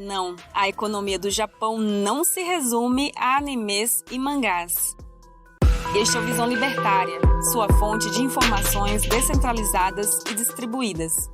Não, a economia do Japão não se resume a animes e mangás. Este é o Visão Libertária, sua fonte de informações descentralizadas e distribuídas.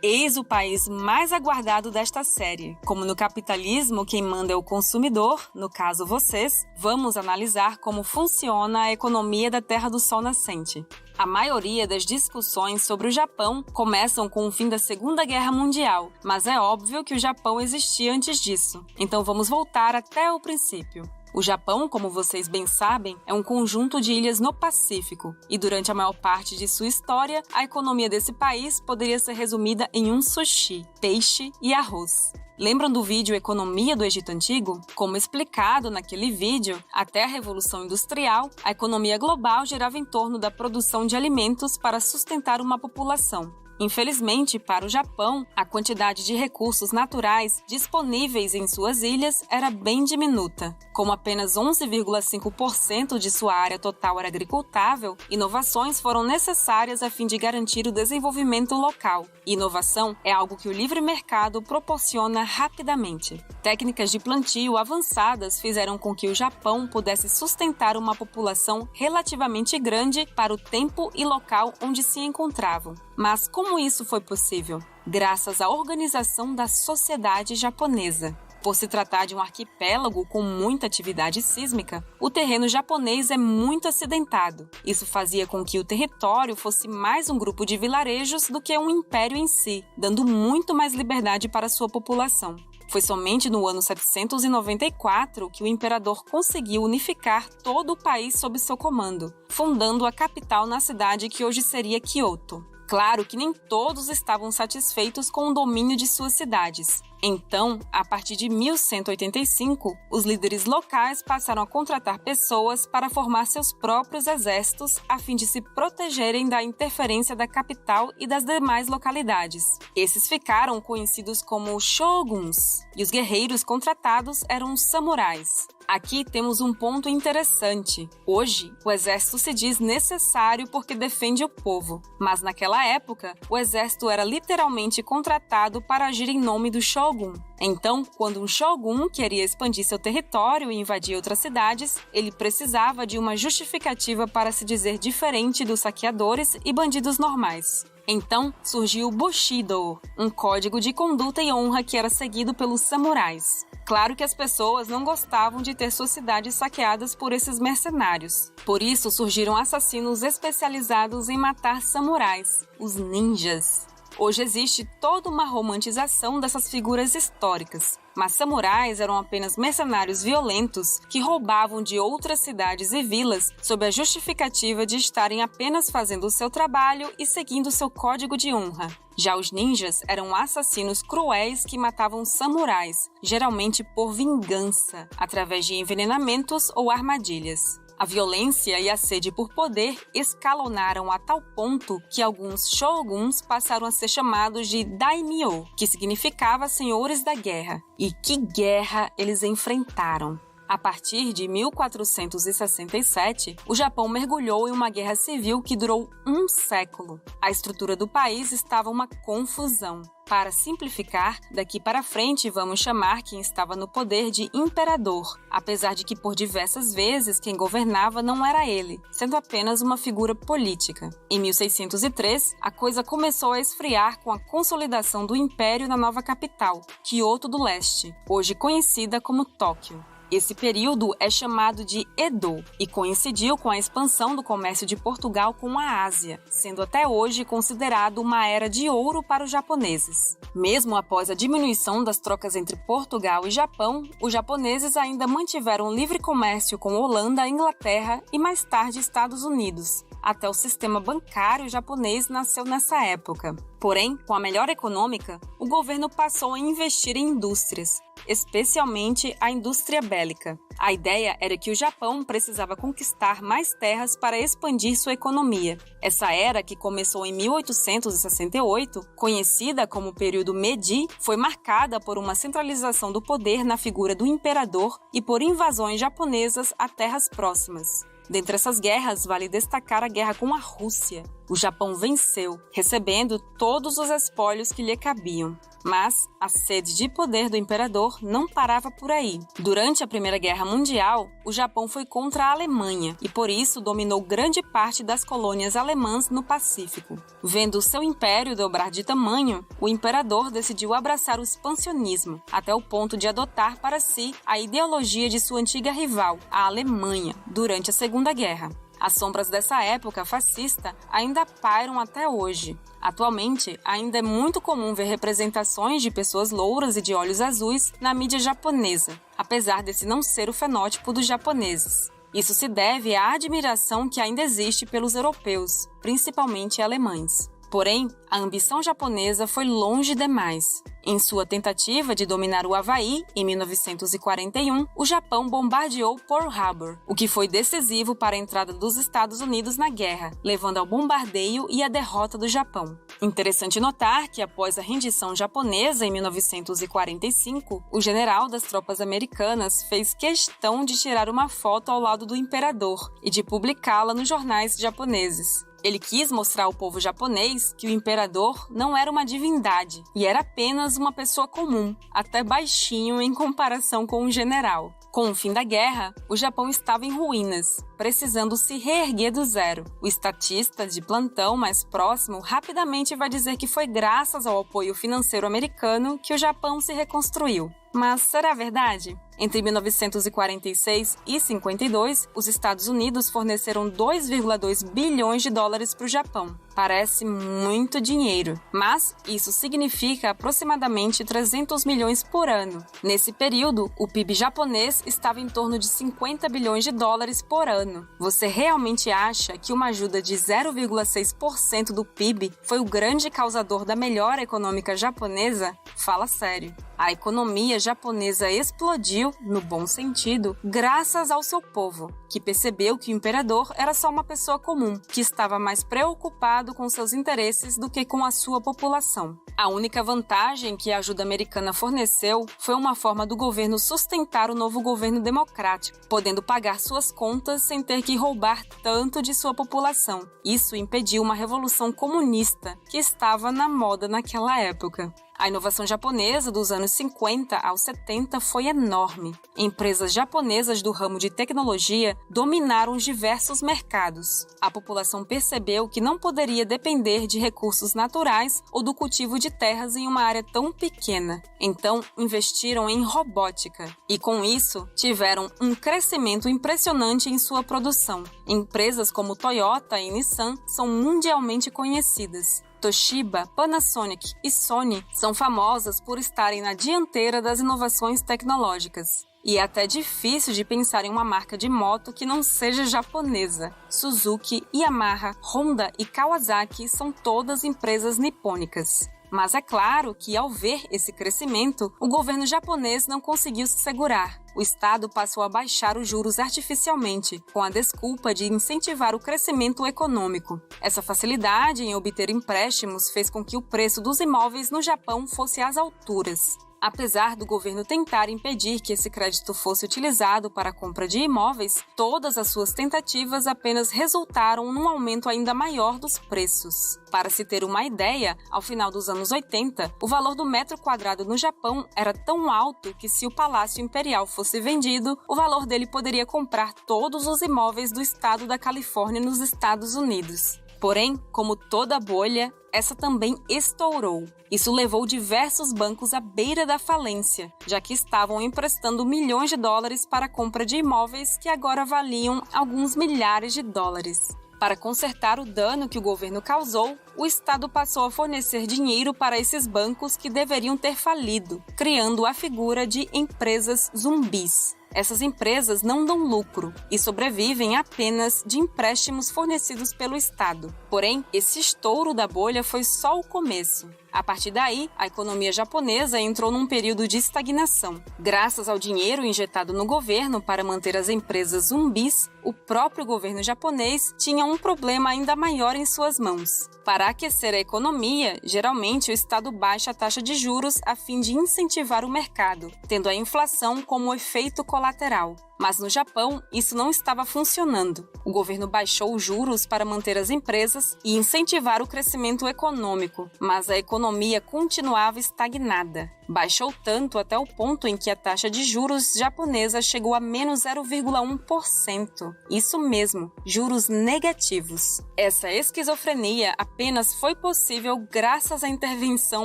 Eis o país mais aguardado desta série. Como no capitalismo, quem manda é o consumidor, no caso vocês, vamos analisar como funciona a economia da Terra do Sol Nascente. A maioria das discussões sobre o Japão começam com o fim da Segunda Guerra Mundial, mas é óbvio que o Japão existia antes disso. Então vamos voltar até o princípio. O Japão, como vocês bem sabem, é um conjunto de ilhas no Pacífico, e durante a maior parte de sua história, a economia desse país poderia ser resumida em um sushi, peixe e arroz. Lembram do vídeo Economia do Egito Antigo? Como explicado naquele vídeo, até a Revolução Industrial, a economia global girava em torno da produção de alimentos para sustentar uma população. Infelizmente, para o Japão, a quantidade de recursos naturais disponíveis em suas ilhas era bem diminuta. Como apenas 11,5% de sua área total era agricultável, inovações foram necessárias a fim de garantir o desenvolvimento local. E inovação é algo que o livre mercado proporciona rapidamente. Técnicas de plantio avançadas fizeram com que o Japão pudesse sustentar uma população relativamente grande para o tempo e local onde se encontravam. Mas como isso foi possível? Graças à organização da sociedade japonesa. Por se tratar de um arquipélago com muita atividade sísmica, o terreno japonês é muito acidentado. Isso fazia com que o território fosse mais um grupo de vilarejos do que um império em si, dando muito mais liberdade para sua população. Foi somente no ano 794 que o imperador conseguiu unificar todo o país sob seu comando, fundando a capital na cidade que hoje seria Kyoto. Claro que nem todos estavam satisfeitos com o domínio de suas cidades. Então, a partir de 1185, os líderes locais passaram a contratar pessoas para formar seus próprios exércitos a fim de se protegerem da interferência da capital e das demais localidades. Esses ficaram conhecidos como shoguns, e os guerreiros contratados eram os samurais. Aqui temos um ponto interessante. Hoje, o exército se diz necessário porque defende o povo, mas naquela época, o exército era literalmente contratado para agir em nome do shogun. Então, quando um shogun queria expandir seu território e invadir outras cidades, ele precisava de uma justificativa para se dizer diferente dos saqueadores e bandidos normais. Então, surgiu o Bushido, um código de conduta e honra que era seguido pelos samurais. Claro que as pessoas não gostavam de ter suas cidades saqueadas por esses mercenários. Por isso, surgiram assassinos especializados em matar samurais, os ninjas. Hoje existe toda uma romantização dessas figuras históricas, mas samurais eram apenas mercenários violentos que roubavam de outras cidades e vilas sob a justificativa de estarem apenas fazendo o seu trabalho e seguindo seu código de honra. Já os ninjas eram assassinos cruéis que matavam samurais, geralmente por vingança, através de envenenamentos ou armadilhas. A violência e a sede por poder escalonaram a tal ponto que alguns shoguns passaram a ser chamados de daimyo, que significava senhores da guerra. E que guerra eles enfrentaram! A partir de 1467, o Japão mergulhou em uma guerra civil que durou um século. A estrutura do país estava uma confusão. Para simplificar, daqui para frente vamos chamar quem estava no poder de imperador, apesar de que por diversas vezes quem governava não era ele, sendo apenas uma figura política. Em 1603, a coisa começou a esfriar com a consolidação do império na nova capital, Kyoto do Leste, hoje conhecida como Tóquio. Esse período é chamado de Edo e coincidiu com a expansão do comércio de Portugal com a Ásia, sendo até hoje considerado uma era de ouro para os japoneses. Mesmo após a diminuição das trocas entre Portugal e Japão, os japoneses ainda mantiveram livre comércio com Holanda, Inglaterra e mais tarde Estados Unidos. Até o sistema bancário japonês nasceu nessa época. Porém, com a melhora econômica, o governo passou a investir em indústrias, especialmente a indústria bélica. A ideia era que o Japão precisava conquistar mais terras para expandir sua economia. Essa era, que começou em 1868, conhecida como período Meiji, foi marcada por uma centralização do poder na figura do imperador e por invasões japonesas a terras próximas. Dentre essas guerras, vale destacar a guerra com a Rússia. O Japão venceu, recebendo todos os espólios que lhe cabiam. Mas a sede de poder do imperador não parava por aí. Durante a Primeira Guerra Mundial, o Japão foi contra a Alemanha e, por isso, dominou grande parte das colônias alemãs no Pacífico. Vendo o seu império dobrar de tamanho, o imperador decidiu abraçar o expansionismo, até o ponto de adotar para si a ideologia de sua antiga rival, a Alemanha, durante a Segunda Guerra. As sombras dessa época fascista ainda pairam até hoje. Atualmente, ainda é muito comum ver representações de pessoas louras e de olhos azuis na mídia japonesa, apesar desse não ser o fenótipo dos japoneses. Isso se deve à admiração que ainda existe pelos europeus, principalmente alemães. Porém, a ambição japonesa foi longe demais. Em sua tentativa de dominar o Havaí, em 1941, o Japão bombardeou Pearl Harbor, o que foi decisivo para a entrada dos Estados Unidos na guerra, levando ao bombardeio e à derrota do Japão. Interessante notar que, após a rendição japonesa em 1945, o general das tropas americanas fez questão de tirar uma foto ao lado do imperador e de publicá-la nos jornais japoneses. Ele quis mostrar ao povo japonês que o imperador não era uma divindade e era apenas uma pessoa comum, até baixinho em comparação com um general. Com o fim da guerra, o Japão estava em ruínas, precisando se reerguer do zero. O estatista de plantão mais próximo rapidamente vai dizer que foi graças ao apoio financeiro americano que o Japão se reconstruiu. Mas será verdade? Entre 1946 e 52, os Estados Unidos forneceram 2,2 bilhões de dólares para o Japão. Parece muito dinheiro, mas isso significa aproximadamente 300 milhões por ano. Nesse período, o PIB japonês estava em torno de 50 bilhões de dólares por ano. Você realmente acha que uma ajuda de 0,6% do PIB foi o grande causador da melhora econômica japonesa? Fala sério. A economia japonesa explodiu, no bom sentido, graças ao seu povo, que percebeu que o imperador era só uma pessoa comum, que estava mais preocupado com seus interesses do que com a sua população. A única vantagem que a ajuda americana forneceu foi uma forma do governo sustentar o novo governo democrático, podendo pagar suas contas sem ter que roubar tanto de sua população. Isso impediu uma revolução comunista que estava na moda naquela época. A inovação japonesa dos anos 50 aos 70 foi enorme. Empresas japonesas do ramo de tecnologia dominaram os diversos mercados. A população percebeu que não poderia depender de recursos naturais ou do cultivo de terras em uma área tão pequena. Então, investiram em robótica e, com isso, tiveram um crescimento impressionante em sua produção. Empresas como Toyota e Nissan são mundialmente conhecidas. Toshiba, Panasonic e Sony são famosas por estarem na dianteira das inovações tecnológicas. E é até difícil de pensar em uma marca de moto que não seja japonesa. Suzuki, Yamaha, Honda e Kawasaki são todas empresas nipônicas. Mas é claro que, ao ver esse crescimento, o governo japonês não conseguiu se segurar. O Estado passou a baixar os juros artificialmente, com a desculpa de incentivar o crescimento econômico. Essa facilidade em obter empréstimos fez com que o preço dos imóveis no Japão fosse às alturas. Apesar do governo tentar impedir que esse crédito fosse utilizado para a compra de imóveis, todas as suas tentativas apenas resultaram num aumento ainda maior dos preços. Para se ter uma ideia, ao final dos anos 80, o valor do metro quadrado no Japão era tão alto que, se o Palácio Imperial fosse vendido, o valor dele poderia comprar todos os imóveis do estado da Califórnia nos Estados Unidos. Porém, como toda bolha, essa também estourou. Isso levou diversos bancos à beira da falência, já que estavam emprestando milhões de dólares para a compra de imóveis que agora valiam alguns milhares de dólares. Para consertar o dano que o governo causou, o Estado passou a fornecer dinheiro para esses bancos que deveriam ter falido, criando a figura de empresas zumbis. Essas empresas não dão lucro e sobrevivem apenas de empréstimos fornecidos pelo Estado. Porém, esse estouro da bolha foi só o começo. A partir daí, a economia japonesa entrou num período de estagnação. Graças ao dinheiro injetado no governo para manter as empresas zumbis, o próprio governo japonês tinha um problema ainda maior em suas mãos. Para aquecer a economia, geralmente o Estado baixa a taxa de juros a fim de incentivar o mercado, tendo a inflação como efeito colateral. Mas no Japão, isso não estava funcionando. O governo baixou os juros para manter as empresas e incentivar o crescimento econômico, mas a economia continuava estagnada. Baixou tanto até o ponto em que a taxa de juros japonesa chegou a menos 0,1%. Isso mesmo, juros negativos. Essa esquizofrenia apenas foi possível graças à intervenção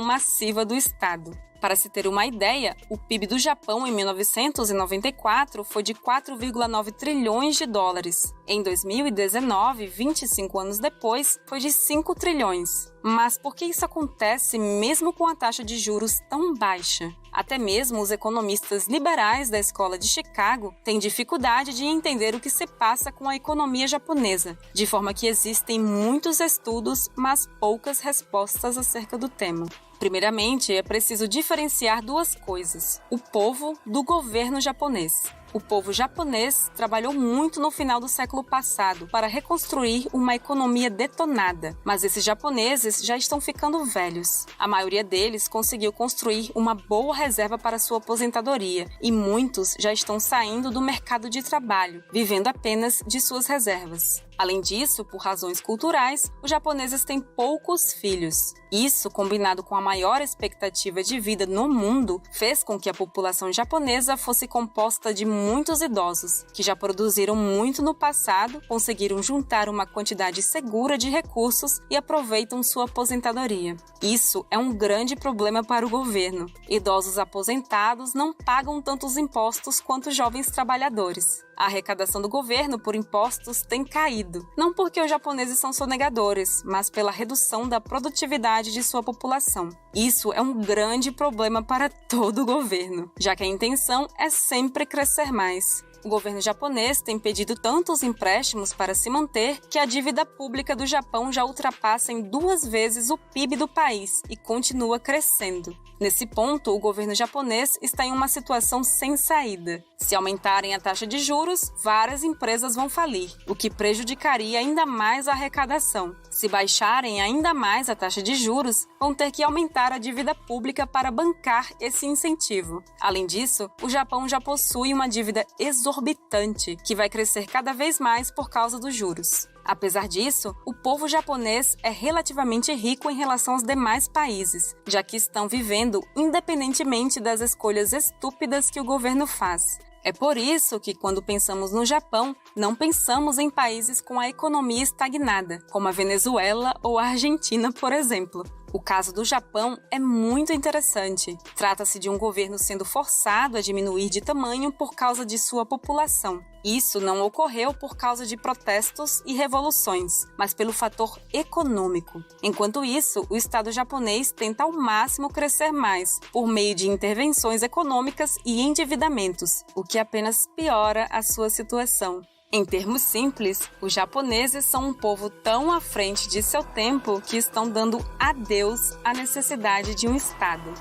massiva do Estado. Para se ter uma ideia, o PIB do Japão em 1994 foi de 4,9 trilhões de dólares. Em 2019, 25 anos depois, foi de 5 trilhões. Mas por que isso acontece mesmo com a taxa de juros tão baixa? Até mesmo os economistas liberais da Escola de Chicago têm dificuldade de entender o que se passa com a economia japonesa, de forma que existem muitos estudos, mas poucas respostas acerca do tema. Primeiramente, é preciso diferenciar duas coisas: o povo do governo japonês. O povo japonês trabalhou muito no final do século passado para reconstruir uma economia detonada, mas esses japoneses já estão ficando velhos. A maioria deles conseguiu construir uma boa reserva para sua aposentadoria e muitos já estão saindo do mercado de trabalho, vivendo apenas de suas reservas. Além disso, por razões culturais, os japoneses têm poucos filhos. Isso, combinado com a maior expectativa de vida no mundo, fez com que a população japonesa fosse composta de muitos idosos, que já produziram muito no passado, conseguiram juntar uma quantidade segura de recursos e aproveitam sua aposentadoria. Isso é um grande problema para o governo. Idosos aposentados não pagam tantos impostos quanto jovens trabalhadores. A arrecadação do governo por impostos tem caído, não porque os japoneses são sonegadores, mas pela redução da produtividade de sua população. Isso é um grande problema para todo o governo, já que a intenção é sempre crescer mais. O governo japonês tem pedido tantos empréstimos para se manter que a dívida pública do Japão já ultrapassa em 2 vezes o PIB do país e continua crescendo. Nesse ponto, o governo japonês está em uma situação sem saída. Se aumentarem a taxa de juros, várias empresas vão falir, o que prejudicaria ainda mais a arrecadação. Se baixarem ainda mais a taxa de juros, vão ter que aumentar a dívida pública para bancar esse incentivo. Além disso, o Japão já possui uma dívida exorbitante, que vai crescer cada vez mais por causa dos juros. Apesar disso, o povo japonês é relativamente rico em relação aos demais países, já que estão vivendo independentemente das escolhas estúpidas que o governo faz. É por isso que, quando pensamos no Japão, não pensamos em países com a economia estagnada, como a Venezuela ou a Argentina, por exemplo. O caso do Japão é muito interessante. Trata-se de um governo sendo forçado a diminuir de tamanho por causa de sua população. Isso não ocorreu por causa de protestos e revoluções, mas pelo fator econômico. Enquanto isso, o Estado japonês tenta ao máximo crescer mais, por meio de intervenções econômicas e endividamentos, o que apenas piora a sua situação. Em termos simples, os japoneses são um povo tão à frente de seu tempo que estão dando adeus à necessidade de um Estado.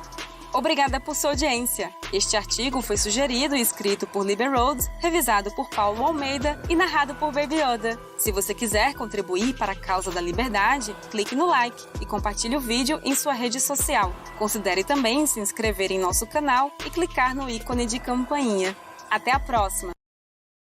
Obrigada por sua audiência. Este artigo foi sugerido e escrito por Liber Rhodes, revisado por Paulo Almeida e narrado por Baby Yoda. Se você quiser contribuir para a causa da liberdade, clique no like e compartilhe o vídeo em sua rede social. Considere também se inscrever em nosso canal e clicar no ícone de campainha. Até a próxima!